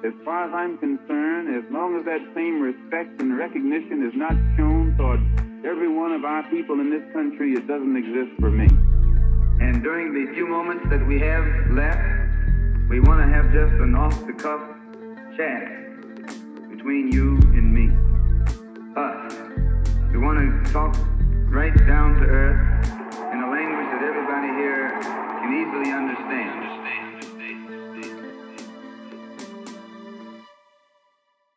As far as I'm concerned, as long as that same respect and recognition is not shown toward every one of our people in this country, it doesn't exist for me. And during the few moments that we have left, we want to have just an off-the-cuff chat between you and me. Us. We want to talk right down to earth in a language that everybody here can easily understand.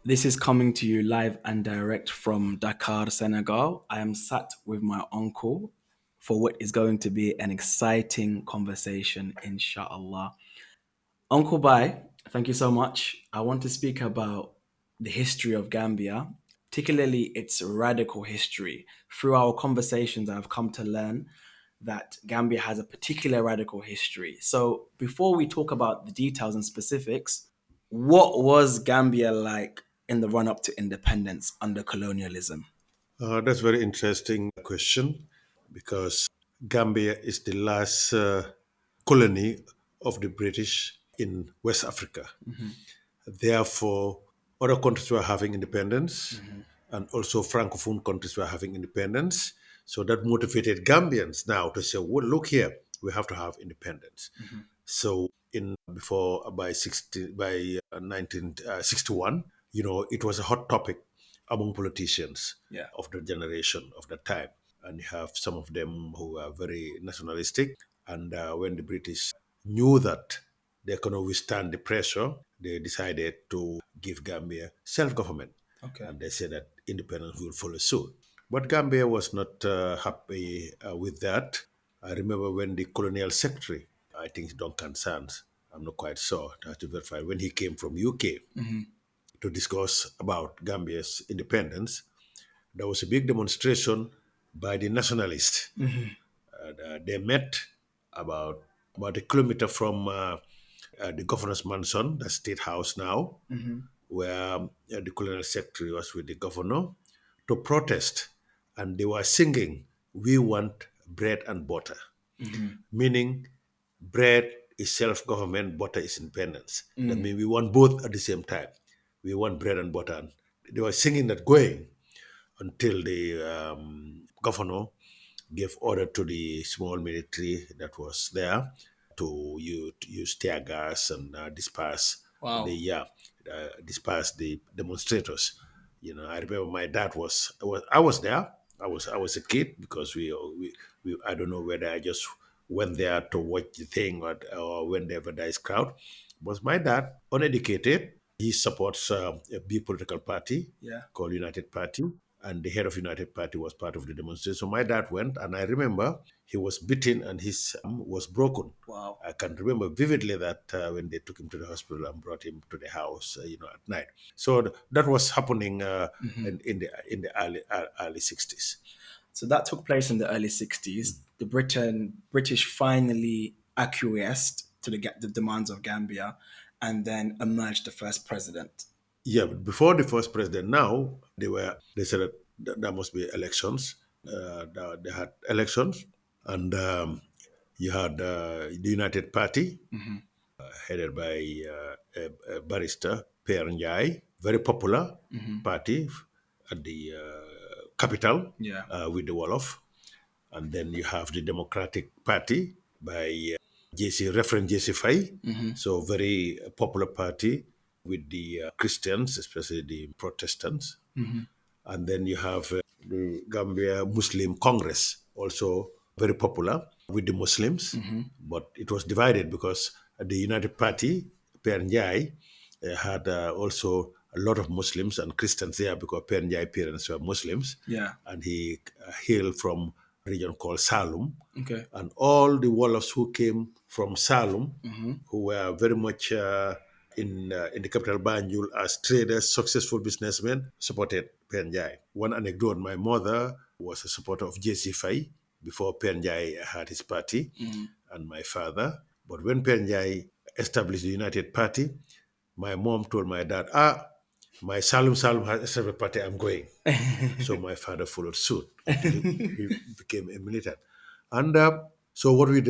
This is coming to you live and direct from Dakar, Senegal. I am sat with my uncle for what is going to be an exciting conversation, inshallah. Uncle Bai, thank you so much. I want to speak about the history of Gambia, particularly its radical history. Through our conversations, I've come to learn that Gambia has a particular radical history. So, before we talk about the details and specifics, what was Gambia like in the run up to independence under colonialism? That's a very interesting question because Gambia is the last colony of the British in West Africa. Therefore, other countries were having independence, and also Francophone countries were having independence. So that motivated Gambians now to say, well, look here, we have to have independence. So in before by 1961, it was a hot topic among politicians Yeah. of the generation of that time, and you have some of them who are very nationalistic. And when the British knew that they cannot withstand the pressure, they decided to give Gambia self-government, Okay. and they said that independence will follow suit. But Gambia was not happy with that. I remember when the colonial secretary, I think Duncan Sands, I'm not quite sure, I have to verify, when he came from UK to discuss about Gambia's independence, there was a big demonstration by the nationalists. They met about about a kilometer from the governor's mansion, the state house now, where the colonial secretary was with the governor to protest, and they were singing, "We want bread and butter," meaning bread is self-government, butter is independence. That means we want both at the same time. We want bread and butter. And they were singing that going until the governor gave order to the small military that was there to use tear gas and Wow. disperse the demonstrators. I remember my dad I was there. I was a kid because we I don't know whether I just went there to watch the thing or whenever there is crowd. But my dad, uneducated, he supports a big political party Yeah. called United Party, and the head of United Party was part of the demonstration. So my dad went, and I remember he was beaten and his arm was broken. Wow. I can remember vividly that when they took him to the hospital and brought him to the house, at night. So that was happening in the early 60s. So that took place in the early 60s. The British finally acquiesced to the demands of Gambia and then emerged the first president. Yeah, but before the first president, now they said that there must be elections. They had elections, and you had the United Party headed by a barrister, Per Njai, very popular party at the capital Yeah. with the Wolof. And then you have the Democratic Party by Reverend JC Fay. So very popular party with the Christians, especially the Protestants. And then you have the Gambia Muslim Congress, also very popular with the Muslims. But it was divided because the United Party, PNJ, had also a lot of Muslims and Christians there because PNJ parents were Muslims. Yeah. And he hailed from a region called Salum. Okay. And all the Wolofs who came from Salum, who were very much in the capital Banjul as traders, successful businessmen, supported Penjai. One anecdote: my mother was a supporter of JC Fay before Penjai had his party, and my father. But when Penjai established the United Party, my mom told my dad, my Salum has established a party, I'm going. So my father followed suit. He became a militant. And so what we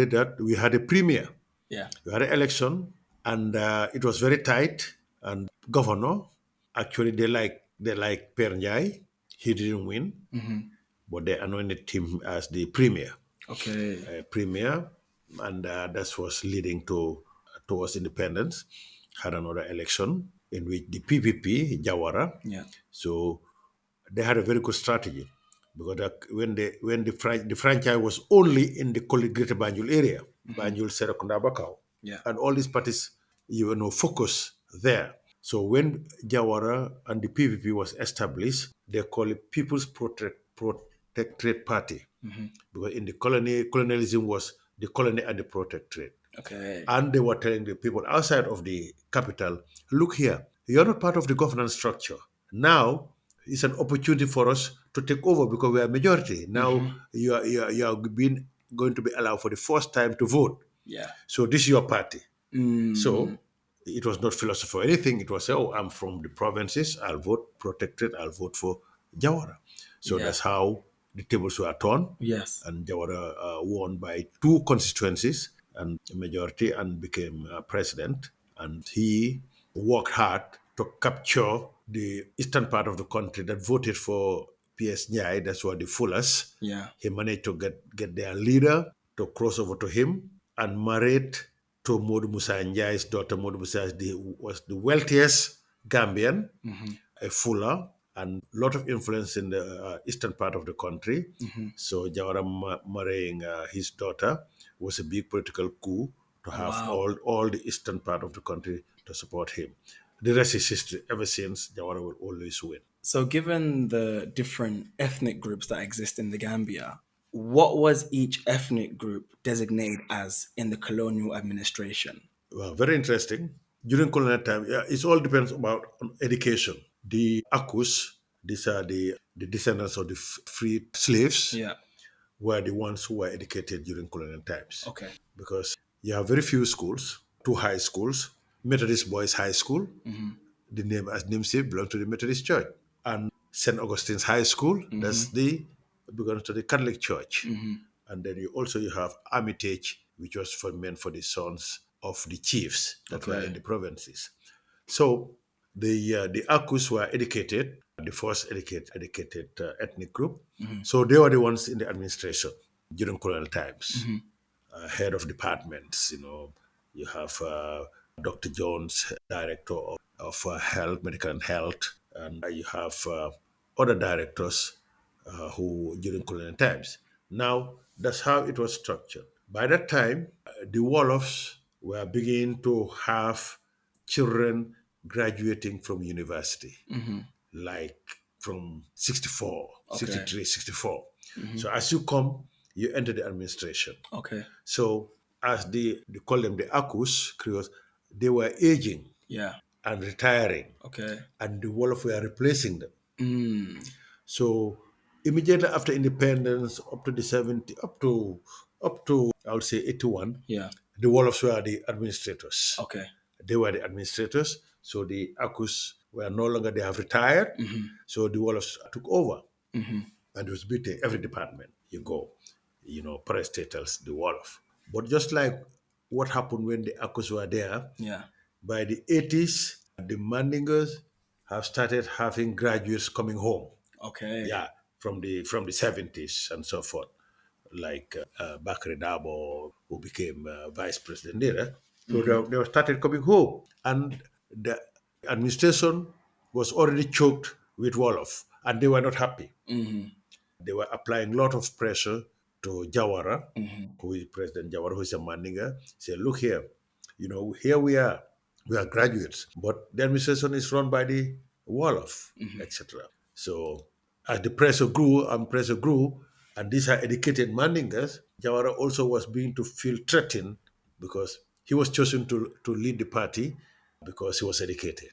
had a premier. Yeah. We had an election, and it was very tight. And governor, actually, they like Per Njai. He didn't win, but they anointed him as the premier. Okay. Premier, and that was leading to towards independence. Had another election in which the PPP Jawara. Yeah. So they had a very good strategy because when the franchise was only in the Greater Banjul area, Banjul, Serekunda, Bakau, Yeah. and all these parties, focus there. So when Jawara and the PPP was established, they call it People's Protectorate Party because in the colonialism was the colony and the protectorate. Okay. And they were telling the people outside of the capital, look here, you're not part of the governance structure. Now it's an opportunity for us to take over because we are majority. Now you are being going to be allowed for the first time to vote. Yeah. So this is your party. Mm. So it was not philosophy or anything. It was, oh, I'm from the provinces. I'll vote protected. I'll vote for Jawara. So Yeah. that's how the tables were turned. Yes. And Jawara won by two constituencies and a majority and became president. And he worked hard to capture the eastern part of the country that voted for PS Nyai, that's what the Fullers. Yeah. He managed to get their leader to cross over to him and married to Modu Musa Njai's daughter. Modu Musa was the wealthiest Gambian, a Fuller, and a lot of influence in the eastern part of the country. So Jawara marrying his daughter was a big political coup to Oh, have wow. all the eastern part of the country to support him. The rest is history. Ever since, Jawara will always win. So, given the different ethnic groups that exist in the Gambia, what was each ethnic group designated as in the colonial administration? Well, very interesting. During colonial time, yeah, it all depends about on education. The Akus, these are the descendants of the freed slaves, Yeah. were the ones who were educated during colonial times. Okay. Because you have very few schools, two high schools, Methodist Boys High School, the name as namesake belongs to the Methodist Church, and St. Augustine's High School, that's the belongs to the Catholic Church. And then you have Armitage, which was meant for the sons of the chiefs that were in Okay. the provinces. So the Akus were educated, the first educated ethnic group. So they were the ones in the administration during colonial times, head of departments. You have Dr. Jones, director of health, medical and health, and you have other directors who during colonial times. Now that's how it was structured. By that time, the Wolofs were beginning to have children graduating from university, like from 64, Okay. 63, 64. So as you come, you enter the administration. Okay. So as they call them the Akus, Creoles, they were aging Yeah. and retiring, Okay. and the Wolof were replacing them. Mm. So immediately after independence, up to the 70, up to I would say 81, Yeah. the Wolofs were the administrators. Okay. They were the administrators. So the Akus were no longer, they have retired. So the Wolofs took over. And it was beating every department you go, parastatals, the Wolof. But just like what happened when the Akus were there, Yeah. by the 80s, the Mandingers have started having graduates coming home. Okay. Yeah, from the 70s and so forth, like Bakri Dabo, who became vice president there. So they were started coming home, and the administration was already choked with Wolof, and they were not happy. They were applying a lot of pressure to Jawara, who is President Jawara, who is a Mandinga. Say, look here, here we are graduates, but the administration is run by the Wolof, etc. So as the pressure grew, and these are educated Mandingas, Jawara also was beginning to feel threatened because he was chosen to lead the party because he was educated.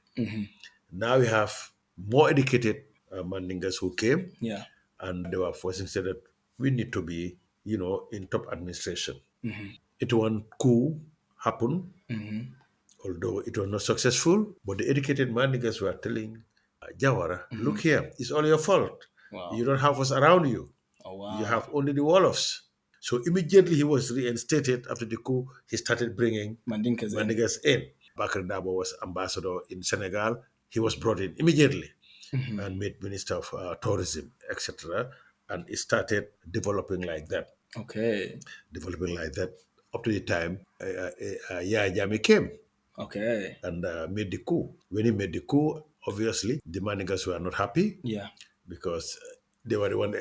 Now we have more educated Mandingas who came, Yeah. and they were forcing said that we need to be, in top administration. It one coup happened, although it was not successful. But the educated Mandingas were telling Jawara, look here, it's all your fault. Wow. You don't have us around you. Oh, You wow. have only the Wolofs. So immediately he was reinstated after the coup. He started bringing Mandinkas in. Mandingas in. Bakr Dabo was ambassador in Senegal. He was brought in immediately and made Minister of Tourism, etc. And it started Okay. developing like that up to the time Yaya Jammeh came Okay. and made the coup. When he made the coup, obviously the Manigas were not happy Yeah. because they were the one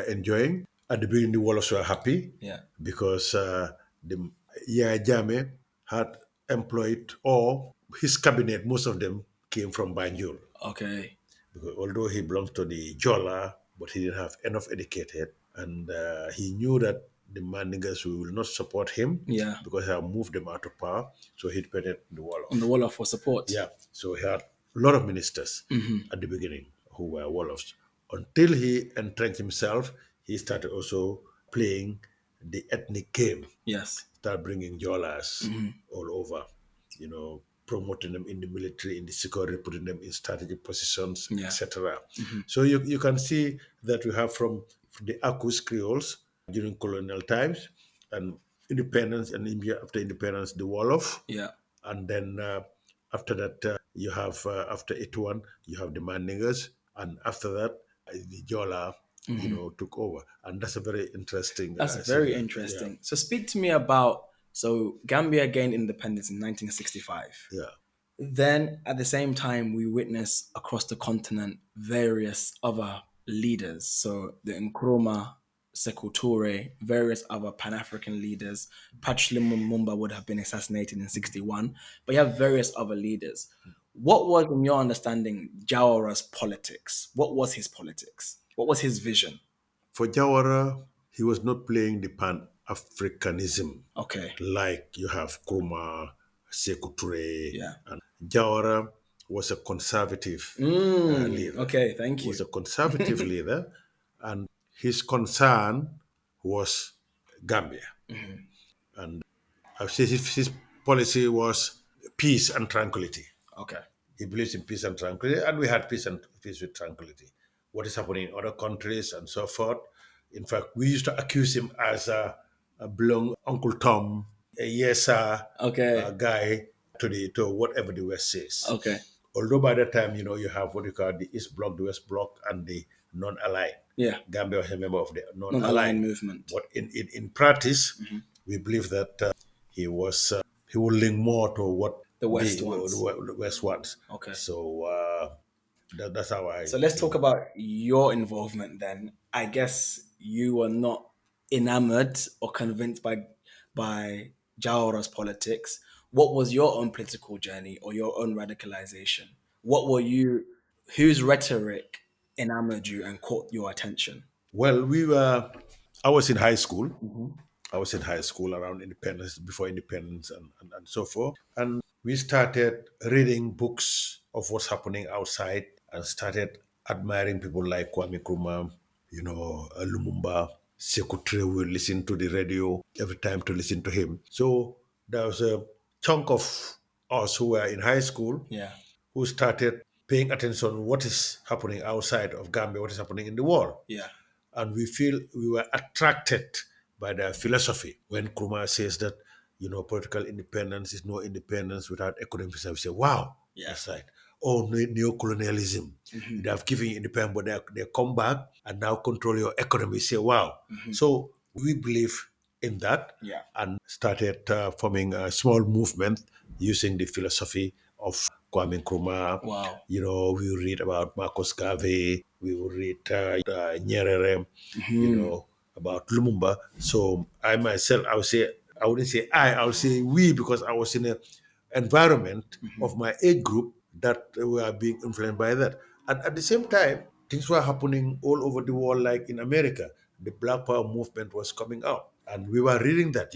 enjoying. At the beginning, the Wolofs were happy Yeah. because the Yaya Jammeh had employed, or his cabinet, most of them came from Banjul. Okay. Because although he belonged to the Jola, but he didn't have enough educated, and he knew that the Mandingas will not support him Yeah. because he had moved them out of power, so he depended on the On the Wolof. wall for support. Yeah, so he had a lot of ministers at the beginning who were Wolofs. Until he entrenched himself, he started also playing the ethnic game, Yes. start bringing Jolas all over, promoting them in the military, in the security, putting them in strategic positions, Yeah. etc. So you can see that we have from the Akus Creoles during colonial times and independence, and after independence, the Wolof, Yeah. and then after that you have after 81 you have the Mandingers, and after that the Jola took over, and that's a very interesting That's very scenario. Yeah, interesting. So speak to me about Gambia gained independence in 1965. yeah. Then at the same time, we witness across the continent various other leaders. So the Nkrumah, Sekou Toure, various other Pan-African leaders. Patrice Lumumba would have been assassinated in 61, but you have various other leaders. What was, in your understanding, Jawara's politics? What was his politics? What was his vision? For Jawara, he was not playing the Pan Africanism Okay. like you have Kuma, Sekou Toure, Yeah. and Jawara was a conservative leader. Okay, thank Was you. a conservative leader, and his concern was Gambia. And I would say his policy was peace and tranquility. Okay. He believes in peace and tranquility, and we had peace with tranquility. What is happening in other countries and so forth. In fact, we used to accuse him as a belong Uncle Tom, a yes sir Okay. guy to whatever the West says. Okay. Although by that time, you have what you call the East Bloc, the West Bloc, and the non-aligned. Yeah. Gambia was a member of the Non-aligned non-aligned. movement. But in practice, we believe that he was he will link more to what The West ones. the West wants. Okay. So that's how I. So let's talk about your involvement then. I guess you were not enamored or convinced by Jawara's politics. What was your own political journey or your own radicalization? What were you? Whose rhetoric enamored you and caught your attention? Well, we were. I was in high school. I was in high school around independence, before independence, and so forth. And we started reading books of what's happening outside and started admiring people like Kwame Nkrumah, Lumumba, Sekou Touré. We listen to the radio every time to listen to him. So there was a chunk of us who were in high school Yeah. who started paying attention to what is happening outside of Gambia, what is happening in the world. Yeah. And we feel we were attracted by their philosophy. When Krumah says that, political independence is no independence without economic service, we say, wow, Yeah. that's right. Oh, neo-colonialism. They have given you independence, but they come back and now control your economy. Say, wow. So we believe in that, Yeah. and started forming a small movement using the philosophy of Kwame Nkrumah. Wow. We read about Marcus Garvey, we will read Nyerere, about Lumumba. So I myself, I wouldn't say I would say we, because I was in an environment of my age group that were being influenced by that. And at the same time, things were happening all over the world, like in America. The Black Power movement was coming out. And we were reading that,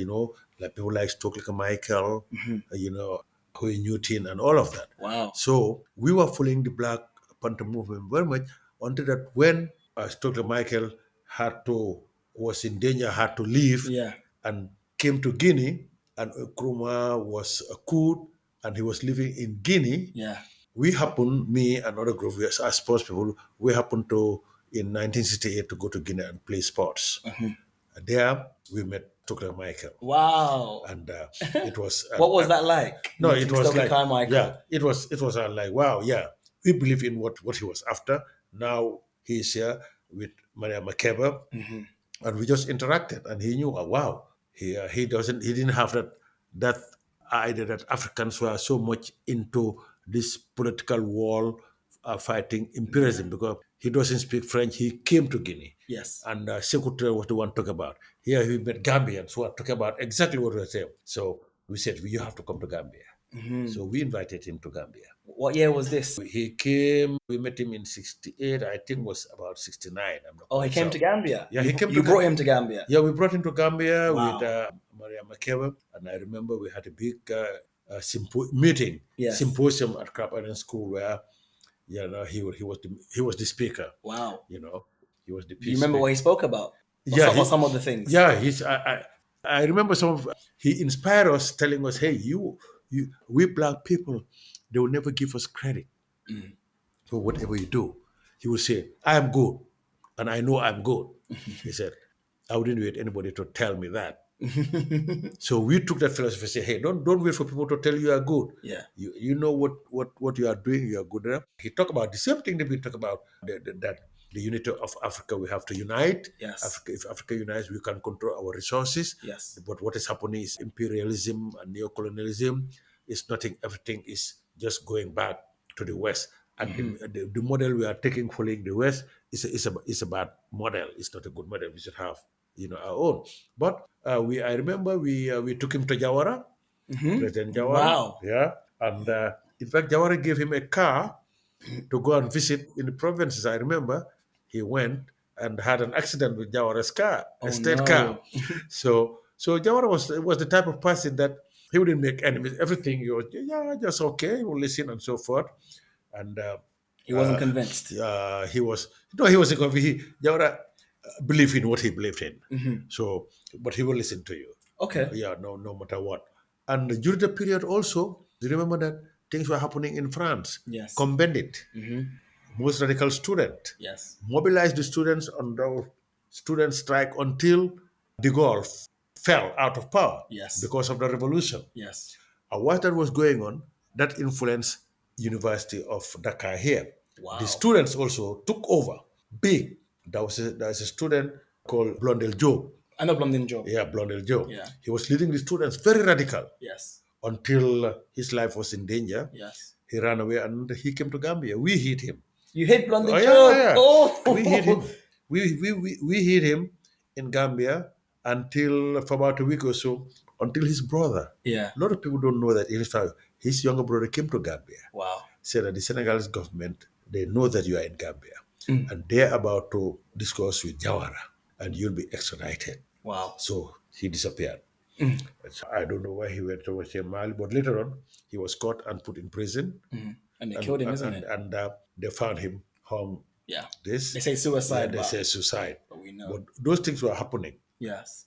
like people like Stokely Michael, Huey Newton, and all of that. Wow. So we were following the Black Panther movement very much until that when Stokely Michael was in danger, had to leave, Yeah. and came to Guinea, and Nkrumah was a coup, and he was living in Guinea. Yeah. We happened, me and other group, as sports people, we happened to, in 1968, to go to Guinea and play sports. There, we met took like Michael. Wow. And it was What was that like? no, it Meeting was Stokely like Carmichael. yeah, it was like wow, yeah, we believe in what he was after. Now he's here with Maria Makeba, and we just interacted, and he knew, wow, he didn't have that idea that Africans were so much into this political war, fighting imperialism, because he doesn't speak French. He came to Guinea, Yes. and Secretary was the one talking about. Here he met Gambians who are talking about exactly what we were saying. So we said, you have to come to Gambia. So we invited him to Gambia. What year was this? He came, we met him in 68, I think was about 69. I'm not Oh, he quite came sure. to Gambia. Yeah, he came You to brought him to Gambia. Yeah, we brought him to Gambia Wow. with Maria Makeba, and I remember we had a big meeting, Yes. symposium at Crab Island School where, he was the speaker. Wow. He was the. Do you remember what he spoke about? Yeah, Or some of the things. Yeah, I remember he inspired us, telling us, "Hey, we black people, they will never give us credit for whatever you do." He would say, "I am good, and I know I'm good." He said, "I wouldn't wait anybody to tell me that." So we took that philosophy and say, hey, don't wait for people to tell you are good. Yeah. You know what you are doing, you are good enough. He talked about the same thing that we talk about, that the unity of Africa, we have to unite. Yes. If Africa unites, we can control our resources. Yes. But what is happening is imperialism and neocolonialism is nothing. Everything is just going back to the West. And the model we are taking following the West is a bad model. It's not a good model. We should have our own. But I remember we took him to Jawara, President Jawara. Wow. Yeah, and in fact, Jawara gave him a car to go and visit in the provinces. I remember he went and had an accident with Jawara's car, a state car. So Jawara was the type of person that he wouldn't make enemies. Everything he was just okay. He will listen and so forth. And he wasn't convinced. He wasn't convinced. Jawara believed in what he believed in. So, but he will listen to you. Okay. Yeah, no matter what. And during the period also, you remember that things were happening in France. Yes. Bandit, most radical student. Yes. Mobilized the students on the student strike until de Gaulle fell out of power. Yes. Because of the revolution. Yes. And what that was going on, that influenced University of Dakar here. Wow. The students also took over big. There was a student called Blondel Joe. I know Blondel Joe. Yeah, Blondel Joe. Yeah. He was leading the students, very radical. Yes. Until his life was in danger. Yes. He ran away and he came to Gambia. We hit him. You hit Blondel Joe? Yeah. Oh. We hit him. We hit him in Gambia for about a week or so, until his brother. Yeah. A lot of people don't know that his younger brother came to Gambia. Wow. Said that the Senegalese government, they know that you are in Gambia. And they're about to discuss with Jawara, and you'll be extradited. Wow. So he disappeared. I don't know why he went towards Mali, but later on, he was caught and put in prison. And they killed him, isn't it? And they found him hung. Yeah. They say suicide. Yeah, they say suicide. But we know. But those things were happening. Yes.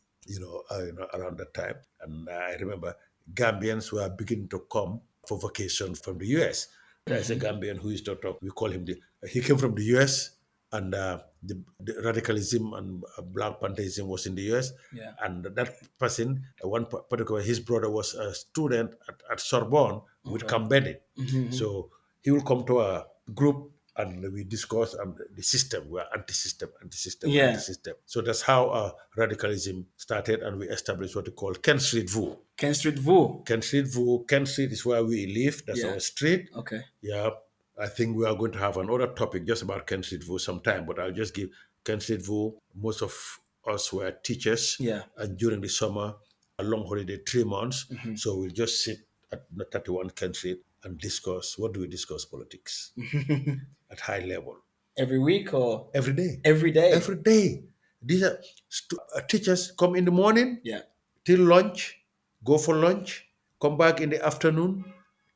Around that time. And I remember Gambians were beginning to come for vacation from the US. There's a Gambian who used to talk. We call him he came from the US, and the radicalism and Black Pantheism was in the US. Yeah. And that person, one particular, his brother was a student at Sorbonne with Cambendit. So he will come to a group and we discuss the system. We are anti-system. Yeah. Anti-system. So that's how radicalism started, and we established what we call Ken Street View. Ken Street View. Ken Street View. Ken Street is where we live. That's our street. Okay. Yeah. I think we are going to have another topic just about Ken Street View sometime, but I'll just give Ken Street View. Most of us were teachers. Yeah. And during the summer, a long holiday, 3 months. So we'll just sit at 31 Ken Street and discuss. What do we discuss? Politics at high level. Every week or? Every day. Every day? Every day. These are teachers come in the morning. Yeah. Till lunch, go for lunch, come back in the afternoon,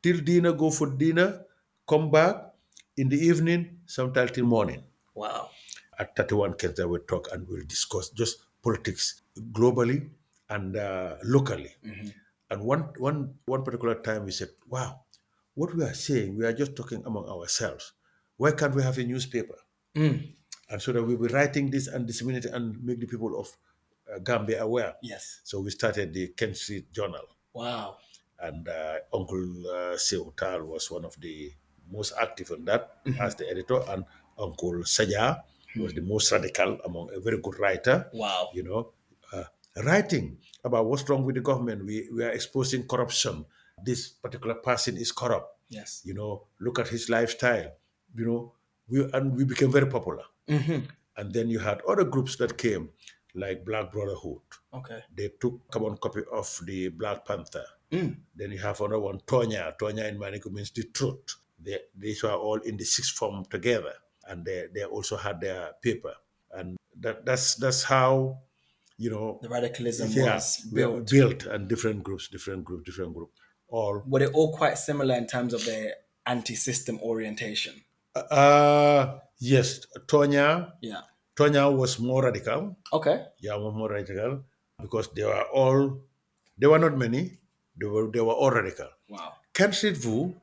till dinner, go for dinner, come back in the evening, sometimes till morning. Wow. At 31 kids that will talk and we'll discuss just politics globally and locally. And one particular time we said, wow, what we are saying, we are just talking among ourselves. Why can't we have a newspaper? And so that we'll be writing this and disseminate it and make the people of Gambia aware. Yes. So we started the Kent Street Journal, Wow. and Uncle Taal was one of the most active on that as the editor, and Uncle Saja was the most radical among a very good writer. Wow. You know, uh, writing about what's wrong with the government. We are exposing corruption. This particular person is corrupt. Yes. Look at his lifestyle. We became very popular. And then you had other groups that came, like Black Brotherhood. Okay. They took carbon copy of the Black Panther. Then you have another one, Tonya. Tonya in Maniku means the truth. These were all in the sixth form together, and they also had their paper. And that's how The radicalism yeah, was we are built. built, and different group, all. Were they all quite similar in terms of their anti-system orientation? Yes, Tonya. Yeah. Tonya was more radical. Okay. Yeah, was more radical because they were not many. They were all radical. Wow. Country Vu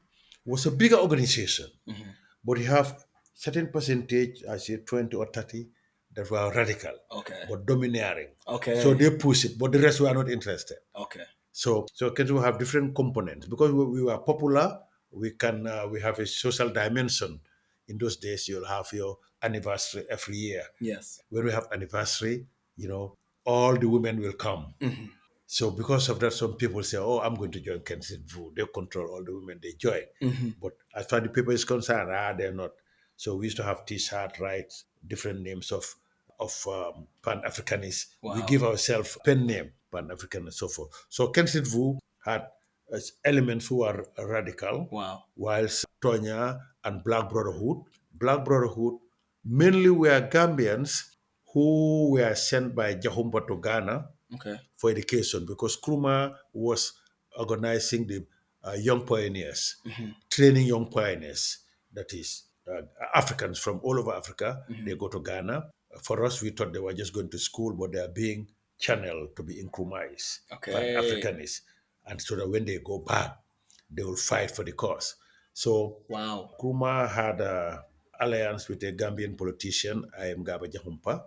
was a bigger organization, but you have certain percentage, I say 20 or 30, that were radical, Okay. but domineering. Okay. So they push it, but the rest were not interested. Okay. So can we have different components because we were popular. We have a social dimension. In those days, you'll have your anniversary every year. Yes. When we have anniversary, all the women will come. So because of that, some people say, "Oh, I'm going to join Kensington Vu." They control all the women they join. But as far as the people is concerned, they're not. So we used to have T-shirt, rights, different names of Pan Africanists. Wow. We give ourselves pen name Pan African and so forth. So Kensington Vu had elements who are radical, Wow. whilst Tonya and Black Brotherhood mainly were Gambians who were sent by Jahumba to Ghana Okay. for education because Krumah was organizing the young pioneers, training young pioneers, that is, Africans from all over Africa. They go to Ghana. For us, we thought they were just going to school, but they are being channeled to be Nkrumahs, Okay. Pan Africanists. And so that when they go back, they will fight for the cause. So Wow. Nkrumah had an alliance with a Gambian politician, I am Gaba Jahumpa,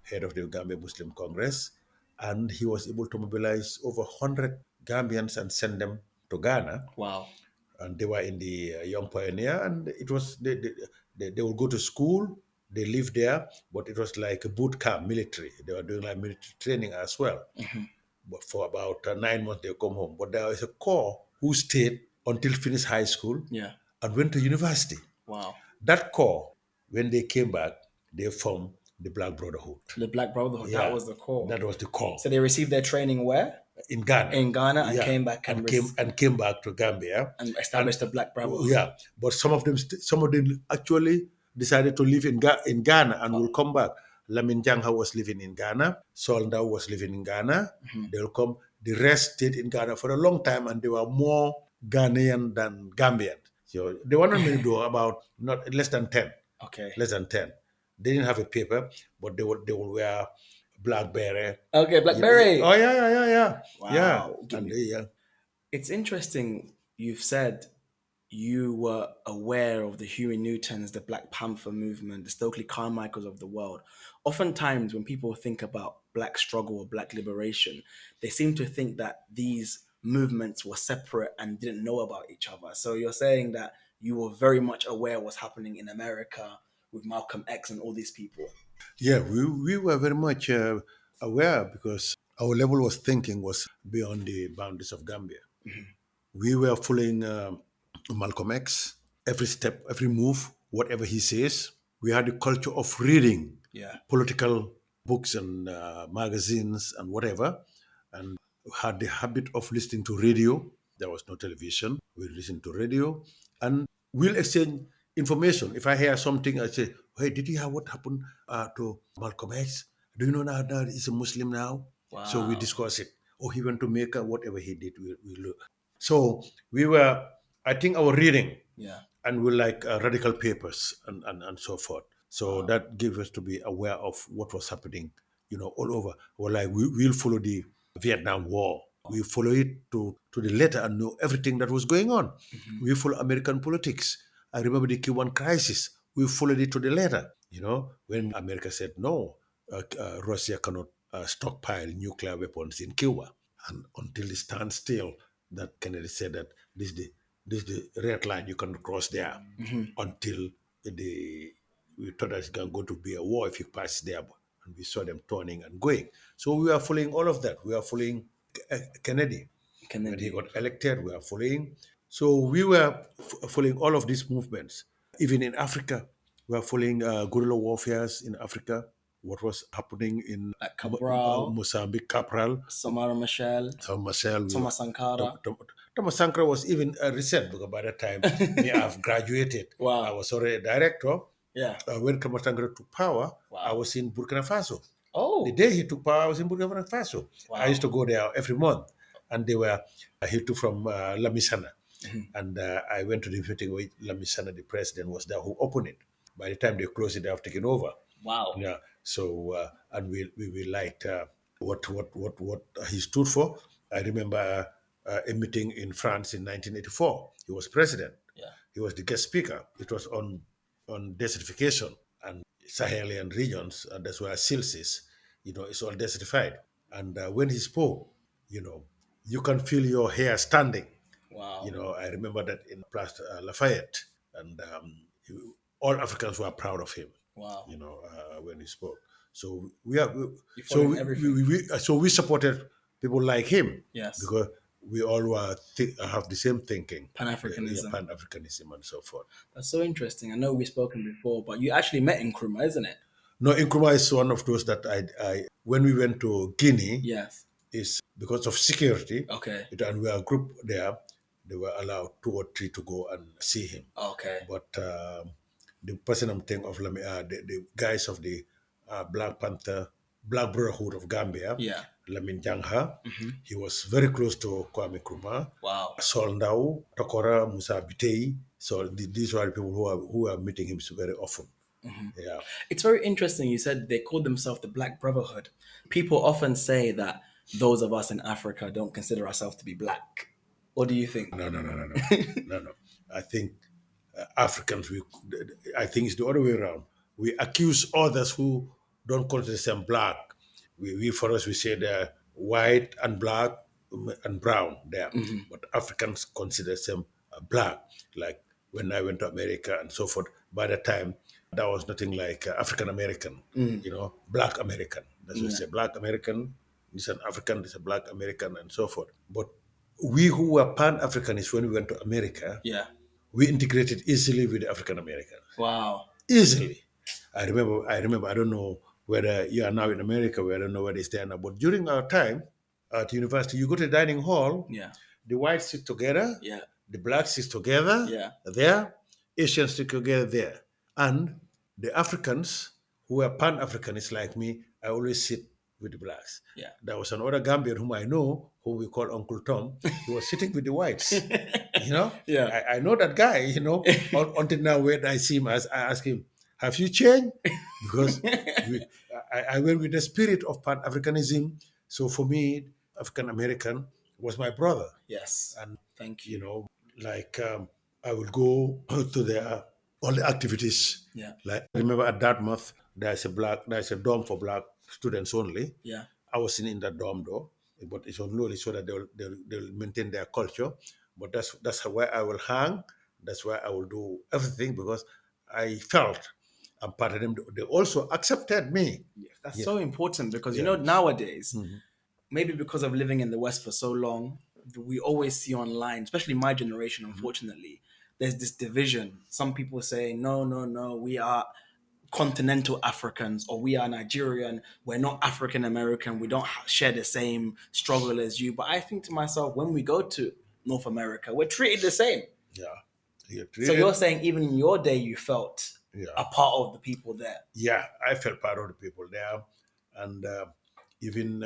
head of the Gambia Muslim Congress, and he was able to mobilize over 100 Gambians and send them to Ghana. Wow. And they were in the Young Pioneer, and it was they would go to school, they lived there, but it was like a boot camp, military. They were doing like military training as well. But for about 9 months, they come home. But there was a core who stayed until finished high school Yeah. and went to university. Wow. That core, when they came back, they formed the Black Brotherhood. The Black Brotherhood. That was the core. That was the core. So they received their training where? In Ghana. In Ghana, and came back and came back to Gambia and established the Black Brotherhood. Yeah, but some of them actually decided to live in Ghana and will come back. Lamin Jangha was living in Ghana. Solda was living in Ghana. They'll come. The rest stayed in Ghana for a long time, and they were more Ghanaian than Gambian. So they were not many, though, about not less than 10. Okay. Less than 10. They didn't have a paper, but they would wear Blackberry. Okay, Blackberry. Oh yeah. Wow. Yeah. And it's interesting you've said you were aware of the Huey Newtons, the Black Panther movement, the Stokely Carmichaels of the world. Oftentimes, when people think about Black struggle or Black liberation, they seem to think that these movements were separate and didn't know about each other. So you're saying that you were very much aware what's happening in America with Malcolm X and all these people. Yeah, we were very much aware because our level of thinking was beyond the boundaries of Gambia. We were following Malcolm X, every step, every move, whatever he says. We had a culture of reading political books and magazines and whatever, and had the habit of listening to radio. There was no television. We listened to radio, and we'll exchange information. If I hear something, I say, "Hey, did you hear what happened to Malcolm X? Do you know now that he's a Muslim now?" Wow. So we discuss it. Or he went to Mecca, whatever he did, we look. So we were, I think, our reading, and we like radical papers and so forth. So that gave us to be aware of what was happening, all over. Or like we'll follow the Vietnam War. We follow it to the letter and know everything that was going on. We follow American politics. I remember the Cuban crisis. We followed it to the letter. When America said no, Russia cannot stockpile nuclear weapons in Cuba. And until it stands still, that Kennedy said that this is the red line you can cross there until the we thought that it's going to be a war if you pass there, and we saw them turning and going. So we are following all of that. We are following Kennedy when he Kennedy. got elected. We are following. So we were following all of these movements. Even in Africa, we are following guerrilla warfares in Africa. What was happening in Like Cabral, Mozambique, Cabral, Samara Machel, Marcel, we were. Thomas Sankara. Thomas Sankara was even recent because by that time me I've graduated. I Wow. was already a director. Yeah. When Thomas Sankara took power, I Wow. was in Burkina Faso. The Oh, day he took power, I was in Burkina Faso. I wow. used to go there every month, and they were he took from Lamisana, and I went to the meeting with Lamisana. The president was there who opened it. By the time they closed it, they have taken over. Wow. Yeah. So and we liked what he stood for. I remember a meeting in France in 1984. He was president. Yeah. He was the guest speaker. It was on desertification and Sahelian regions. And that's where SILS is. It's all desertified. And when he spoke, you know, you can feel your hair standing. Wow. I remember that in Place Lafayette, and all Africans were proud of him. Wow. When he spoke. So we are, You so following we, everything. so we supported people like him Yes. because we all were have the same thinking, Pan-Africanism. Pan Africanism and so forth. That's so interesting. I know we've spoken before, but you actually met Nkrumah, isn't it? No, Nkrumah is one of those that I when we went to Guinea, Yes. is because of security. Okay. And we are a group there. They were allowed 2 or 3 to go and see him. Okay. But the person I'm thinking of, the guys of the Black Panther, Black Brotherhood of Gambia, Yeah. Lamin Jangha, he was very close to Kwame Nkrumah. Wow. Sol Ndau, Tokora, Musa Bitei. So these were the people who are meeting him very often. Yeah. It's very interesting. You said they called themselves the Black Brotherhood. People often say that those of us in Africa don't consider ourselves to be black. What do you think? No, no. I think Africans, I think it's the other way around. We accuse others who don't consider themselves black. For us, we say they're white and black and brown there. But Africans consider them black. Like when I went to America and so forth, by the time, that was nothing like African American, black American. That's what we say, black American, this is an African, this is a black American, and so forth. But we who were Pan Africanists when we went to America, Yeah. we integrated easily with the African Americans. Wow. Easily. I remember, I don't know whether you are now in America, I don't know whether it's there now, but during our time at university, you go to the dining hall, Yeah. the whites sit together, Yeah. the blacks sit together Yeah. there, Asians sit together there. And the Africans who are Pan-Africanists like me, I always sit with the blacks. Yeah. There was another Gambian whom I know, whom we call Uncle Tom. He was sitting with the whites. Yeah. I know that guy, until now when I see him, I ask him, have you changed? Because I went with the spirit of Pan-Africanism. So for me, African American was my brother. Yes. And, Thank you. like I will go to all the activities. Yeah. Like I remember at Dartmouth, there's a dorm for black students only. Yeah. I was in that dorm though, but it's only so that they'll maintain their culture. But that's where I will hang. That's where I will do everything because I felt I'm part of them. They also accepted me. That's so important because Yeah. nowadays, maybe because of living in the West for so long, we always see online, especially my generation, unfortunately, there's this division. Some people say, no, we are continental Africans or we are Nigerian. We're not African American. We don't share the same struggle as you. But I think to myself, when we go to North America, we're treated the same. Yeah. So you're saying even in your day, you felt Yeah. a part of the people there. Yeah, I felt part of the people there. And even,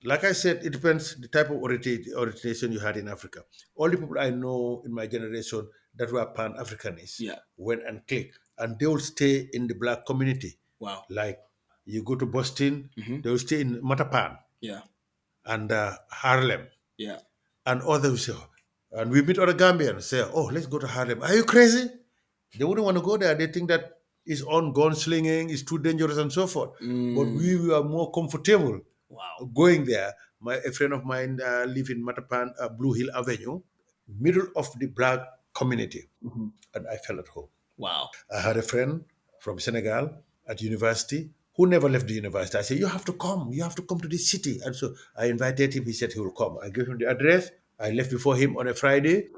like I said, it depends the type of orientation you had in Africa. All the people I know in my generation that were Pan-Africanists Yeah. went and clicked. And they will stay in the black community. Wow. Like you go to Boston, they will stay in Matapan Yeah. and Harlem. Yeah. And others say, and we meet other Gambians say, oh, let's go to Harlem. Are you crazy? They wouldn't want to go there. They think that is on gunslinging, is too dangerous and so forth. But Mm. we were more comfortable Wow. going there. A friend of mine live in Matapan, Blue Hill Avenue, middle of the black community, Mhm. and I felt at home. Wow. I had a friend from Senegal at university who never left the university. I said, "You have to come. You have to come to this city." And so I invited him. He said he will come. I gave him the address. I left before him on a Friday.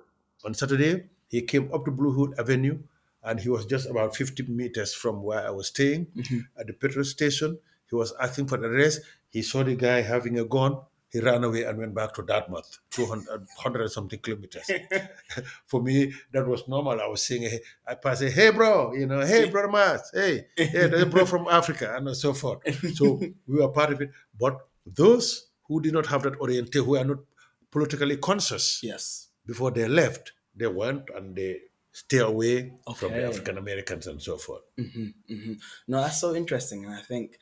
On Saturday, he came up to Blue Hood Avenue, and he was just about 50 meters from where I was staying Mhm. at the petrol station. He was asking for the address. He saw the guy having a gun. He ran away and went back to Dartmouth, 200 and something kilometers. For me, that was normal. I was saying, hey, I pass, hey, bro, hey, brother Mas, hey, there's a bro from Africa, and so forth. So we were part of it. But those who did not have that orientation, who are not politically conscious, Yes. before they left, they went and they stay away from the Okay. African Americans and so forth. No, that's so interesting. And I think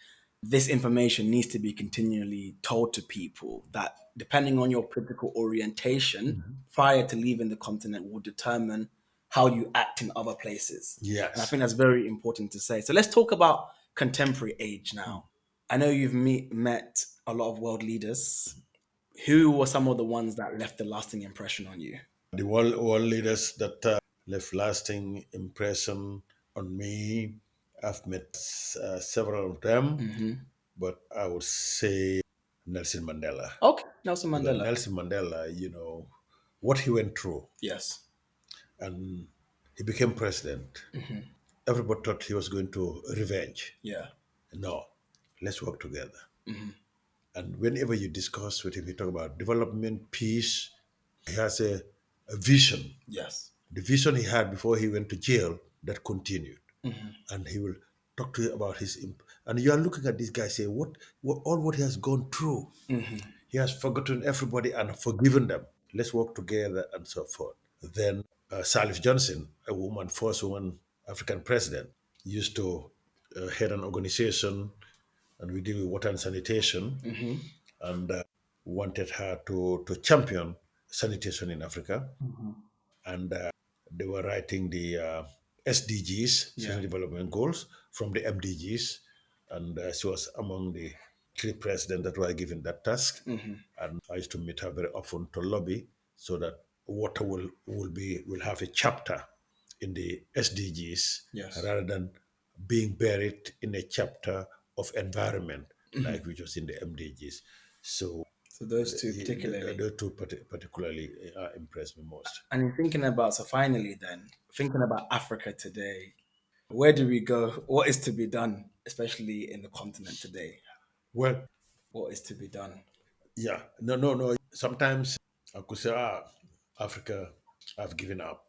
this information needs to be continually told to people that depending on your political orientation prior to leaving the continent will determine how you act in other places. And I Yes. think that's very important to say. So let's talk about contemporary age now. I know you've met a lot of world leaders. Who were some of the ones that left a lasting impression on you? The world leaders that left lasting impression on me, I've met several of them, but I would say Nelson Mandela. Okay, Nelson Because Mandela. Nelson Mandela, what he went through, Yes. and he became president. Everybody thought he was going to revenge. Yeah. No, let's work together. And whenever you discuss with him, he talk about development, peace. He has a vision. Yes. The vision he had before he went to jail that continued. And he will talk to you about and you are looking at this guy say, what he has gone through. He has forgotten everybody and forgiven them. Let's work together and so forth. Then Salif Johnson, first woman African president, used to head an organization, and we deal with water and sanitation, and wanted her to champion sanitation in Africa. And they were writing the SDGs, Yeah. Sustainable Development Goals, from the MDGs, and she was among the three presidents that were given that task. And I used to meet her very often to lobby so that water will have a chapter in the SDGs Yes. rather than being buried in a chapter of environment like which was in the MDGs. So So those two particularly. the two particularly impressed me most. And in thinking about, so finally then, thinking about Africa today, where do we go? What is to be done, especially in the continent today? Well, What is to be done? yeah, no. Sometimes I could say, Africa, I've given up.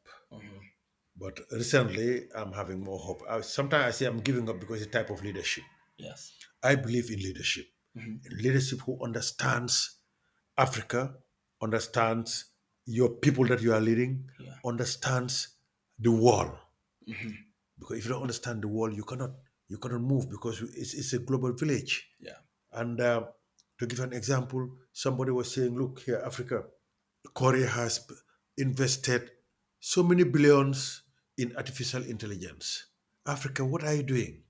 But recently, I'm having more hope. Sometimes I say I'm giving up because it's a type of leadership. Yes. I believe in leadership. Leadership who understands Africa, understands your people that you are leading, Yeah. understands the world. Because if you don't understand the world, you cannot move because it's a global village. Yeah. And to give an example, somebody was saying, "Look here, Africa. Korea has invested so many billions in artificial intelligence. Africa, what are you doing?"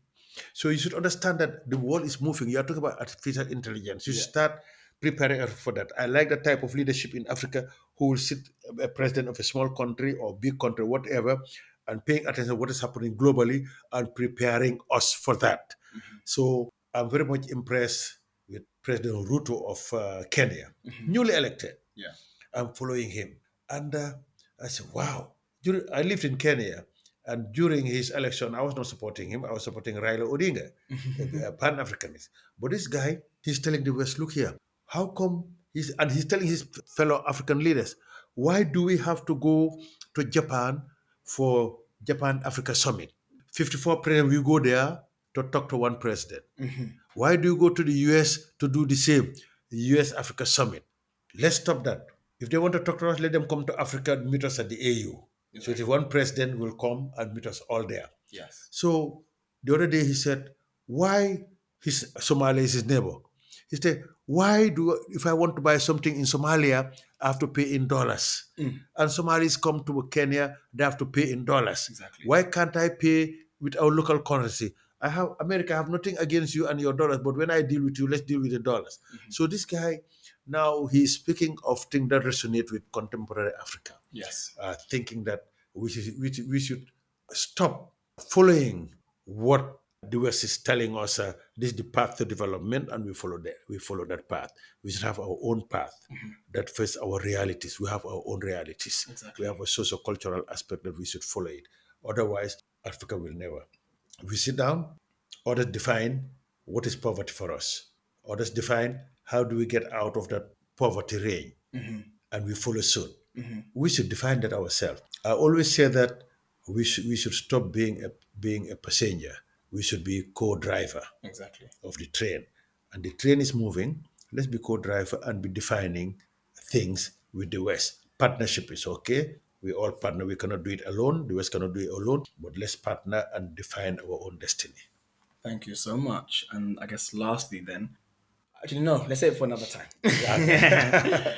So you should understand that the world is moving. You are talking about artificial intelligence. You Yeah. start preparing for that. I like the type of leadership in Africa who will sit a president of a small country or big country, whatever, and paying attention to what is happening globally and preparing us for that. So I'm very much impressed with President Ruto of Kenya, newly elected. Yeah. I'm following him. And I said, wow. I lived in Kenya, and during his election, I was not supporting him. I was supporting Raila Odinga, a Pan Africanist. But this guy, he's telling the West, look here, how come he's telling his fellow African leaders, why do we have to go to Japan for Japan Africa Summit? 54 presidents, we go there to talk to one president. Why do you go to the US to do the same? The US Africa Summit. Let's stop that. If they want to talk to us, let them come to Africa and meet us at the AU. So if one president will come and meet us all there. Yes. So the other day he said, why Somalia is his neighbor? He said, why if I want to buy something in Somalia, I have to pay in dollars? And Somalis come to Kenya, they have to pay in dollars. Exactly. Why can't I pay with our local currency. I have America. I have nothing against you and your dollars, but when I deal with you, let's deal with the dollars. So this guy now he's speaking of things that resonate with contemporary Africa, Yes. thinking that we should stop following what the West is telling us. This is the path to development, and we follow that. We follow that path. We should have our own path that face our realities. We have our own realities. We Exactly. have a socio-cultural aspect that we should follow it. Otherwise, Africa will never. We sit down, others define what is poverty for us. Others define how do we get out of that poverty range, and we follow suit. We should define that ourselves. I always say that we should stop being a passenger. We should be co-driver Exactly. of the train, and the train is moving. Let's be co-driver and be defining things with the West. Partnership is okay. We all partner. We cannot do it alone. The West cannot do it alone. But let's partner and define our own destiny. Thank you so much. And I guess lastly, then, actually, no, let's say it for another time. Yeah.